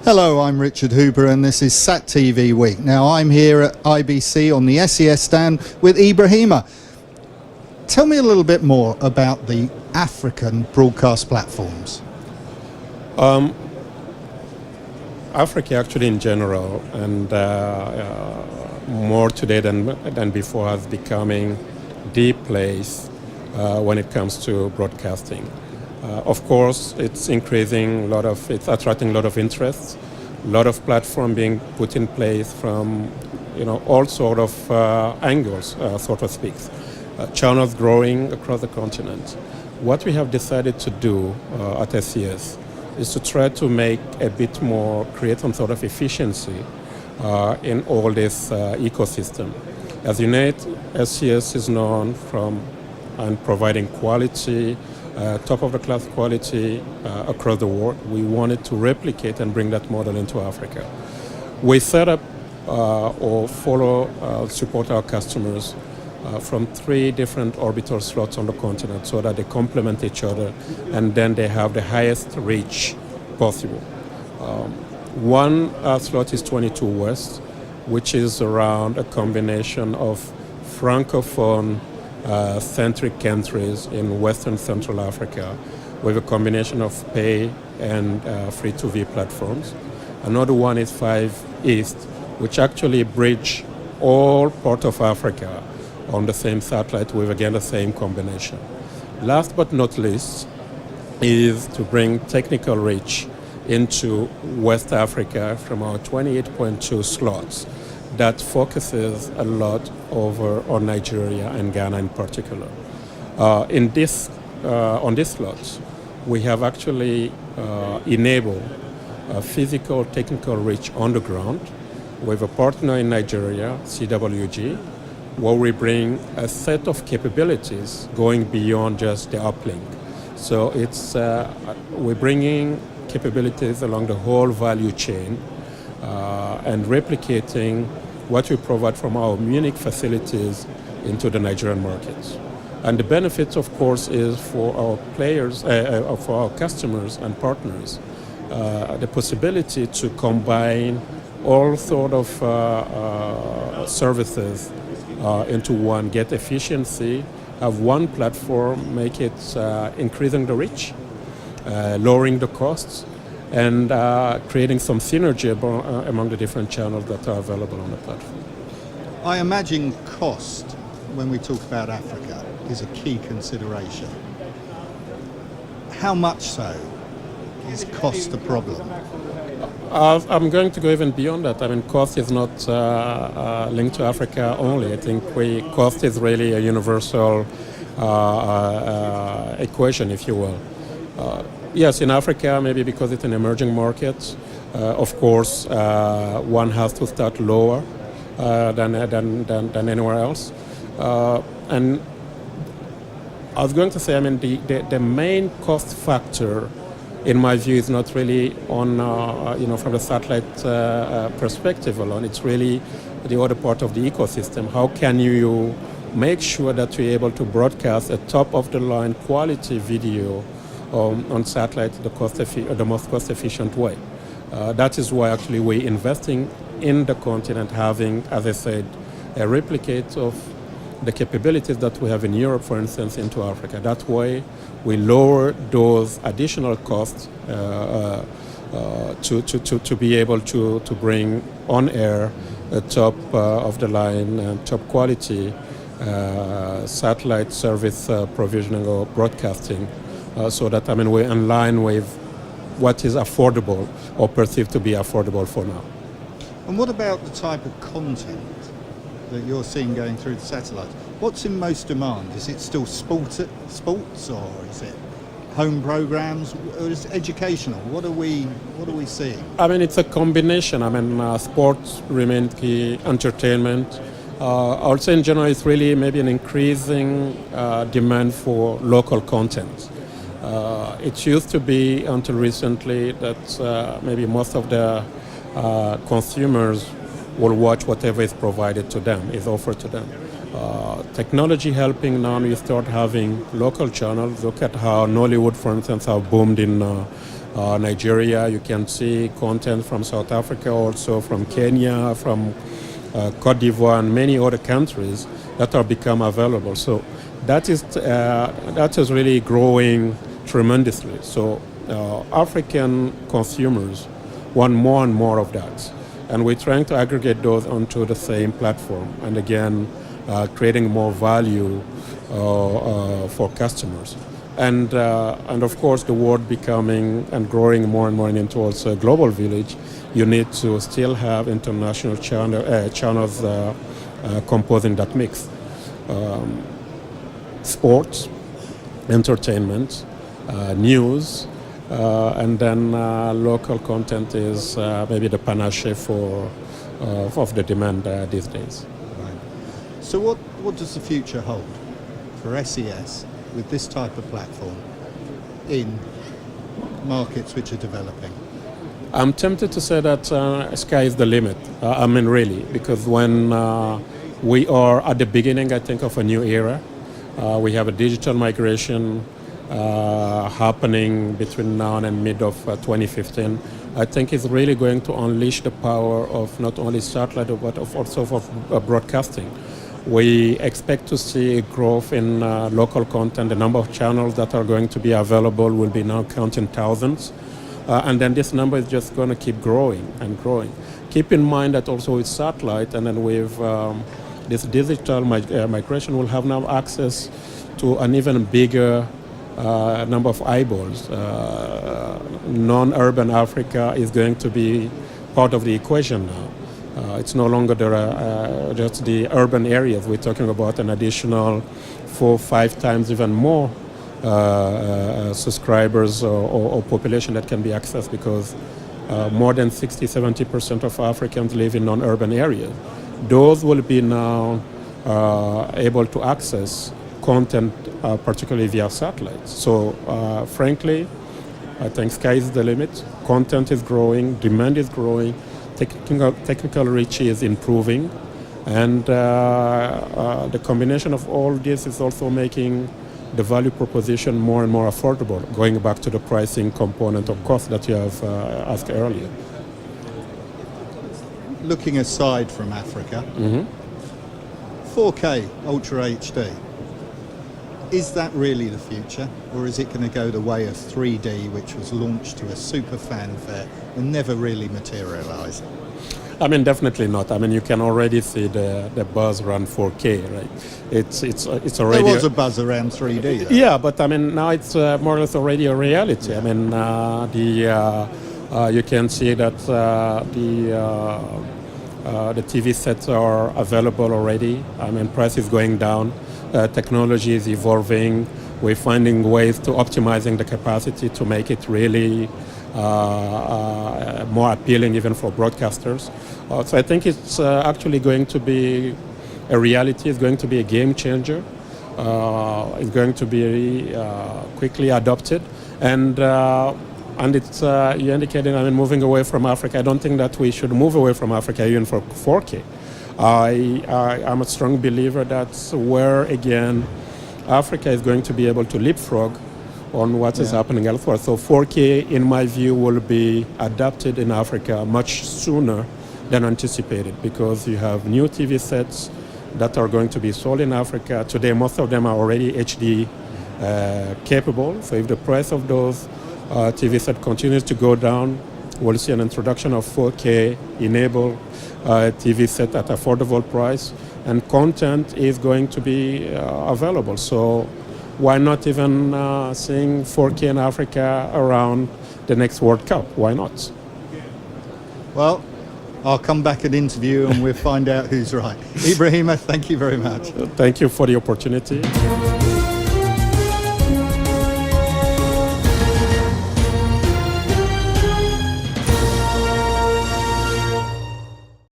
Hello, I'm Richard Huber and this is Sat TV Week. Now I'm here at IBC on the SES stand with Ibrahima. Tell me a little bit more about the African broadcast platforms. Africa actually in general, and more today than before, has becoming the place when it comes to broadcasting. Of course, it's it's attracting a lot of interest, a lot of platform being put in place from, all sort of angles, so to speak. Channels growing across the continent. What we have decided to do at SES is to try to make a bit more, create some sort of efficiency in all this ecosystem. As you know, SES is known and providing quality, top of the class quality across the world. We wanted to replicate and bring that model into Africa. We set up or support our customers from 3 different orbital slots on the continent so that they complement each other and then they have the highest reach possible. One slot is 22 West, which is around a combination of francophone centric countries in Western Central Africa with a combination of pay and free-to-view platforms. Another one is 5 East, which actually bridge all parts of Africa on the same satellite with, again, the same combination. Last but not least is to bring technical reach into West Africa from our 28.2 slots that focuses a lot over on Nigeria and Ghana in particular. On this slot, we have actually enabled a physical technical reach on the ground with a partner in Nigeria, CWG, where we bring a set of capabilities going beyond just the uplink. So we're bringing capabilities along the whole value chain and replicating what we provide from our Munich facilities into the Nigerian markets. And the benefits, of course, is for our players, for our customers and partners, the possibility to combine all sort of services into one, get efficiency, have one platform, make it increasing the reach, lowering the costs, and creating some synergy among the different channels that are available on the platform. I imagine cost, when we talk about Africa, is a key consideration. How much so is cost a problem? I'm going to go even beyond that. I mean, cost is not linked to Africa only. I think cost is really a universal equation, if you will. Yes, in Africa, maybe because it's an emerging market, of course, one has to start lower than anywhere else. And I was going to say, I mean, the main cost factor, in my view, is not really on, from the satellite perspective alone. It's really the other part of the ecosystem. How can you make sure that you're able to broadcast a top-of-the-line quality video on satellite the most cost-efficient way? That is why actually we're investing in the continent, having, as I said, a replicate of the capabilities that we have in Europe, for instance, into Africa. That way we lower those additional costs to be able to bring on air a top of the line and top quality satellite service provisioning or broadcasting, so that we're in line with what is affordable or perceived to be affordable for now. And what about the type of content that you're seeing going through the satellite? What's in most demand? Is it still sports, or is it home programs, or is it educational? What are we seeing? I mean, it's a combination. Sports remains key, entertainment. Also, in general, it's really maybe an increasing demand for local content. It used to be until recently that maybe most of the consumers will watch whatever is provided to them, is offered to them. Technology helping now, we start having local channels. Look at how Nollywood, for instance, have boomed in Nigeria. You can see content from South Africa, also from Kenya, from Cote d'Ivoire, and many other countries that are become available. So that is really growing tremendously. So African consumers want more and more of that. And we're trying to aggregate those onto the same platform. And again, creating more value for customers. And of course, the world becoming and growing more and more into also a global village, you need to still have international channels composing that mix. Sports, entertainment, news, and then local content is maybe the panache of the demand these days. Right. So what does the future hold for SES with this type of platform in markets which are developing? I'm tempted to say that sky is the limit. I mean, really, because when we are at the beginning, I think, of a new era, we have a digital migration happening between now and mid of 2015. I think it's really going to unleash the power of not only satellite but also of broadcasting. We expect to see growth in local content. The number of channels that are going to be available will be now counting thousands. And then this number is just going to keep growing and growing. Keep in mind that also with satellite and then with this digital migration, we'll have now access to an even bigger number of eyeballs. Non-urban Africa is going to be part of the equation now. It's no longer just the urban areas. We're talking about an additional 4 or 5 times even more subscribers or population that can be accessed, because more than 60-70% of Africans live in non-urban areas. Those will be now able to access content, particularly via satellites. So frankly, I think sky is the limit. Content is growing, demand is growing, technical reach is improving, and the combination of all this is also making the value proposition more and more affordable, going back to the pricing component of cost that you have asked earlier. Looking aside from Africa, 4K Ultra HD, is that really the future, or is it going to go the way of 3D, which was launched to a super fanfare and never really materialized? I mean, definitely not. I mean, you can already see the buzz around 4K, right? It's already. There was a buzz around 3D, though. Yeah, but I mean, now it's more or less already a reality. Yeah. I mean, you can see that the TV sets are available already. I mean, price is going down. Technology is evolving. We're finding ways to optimizing the capacity to make it really more appealing even for broadcasters. So I think it's actually going to be a reality. It's going to be a game changer. It's going to be quickly adopted. And it's, you indicated, I mean, moving away from Africa. I don't think that we should move away from Africa even for 4K. I'm a strong believer that's where, again, Africa is going to be able to leapfrog on what is happening elsewhere. So 4K, in my view, will be adapted in Africa much sooner than anticipated, because you have new TV sets that are going to be sold in Africa. Today, most of them are already HD capable. So if the price of those TV sets continues to go down, we'll see an introduction of 4K enabled TV set at affordable price, and content is going to be available. So why not even seeing 4K in Africa around the next World Cup? Why not? Well, I'll come back and interview and we'll find out who's right. Ibrahima, thank you very much. Thank you for the opportunity.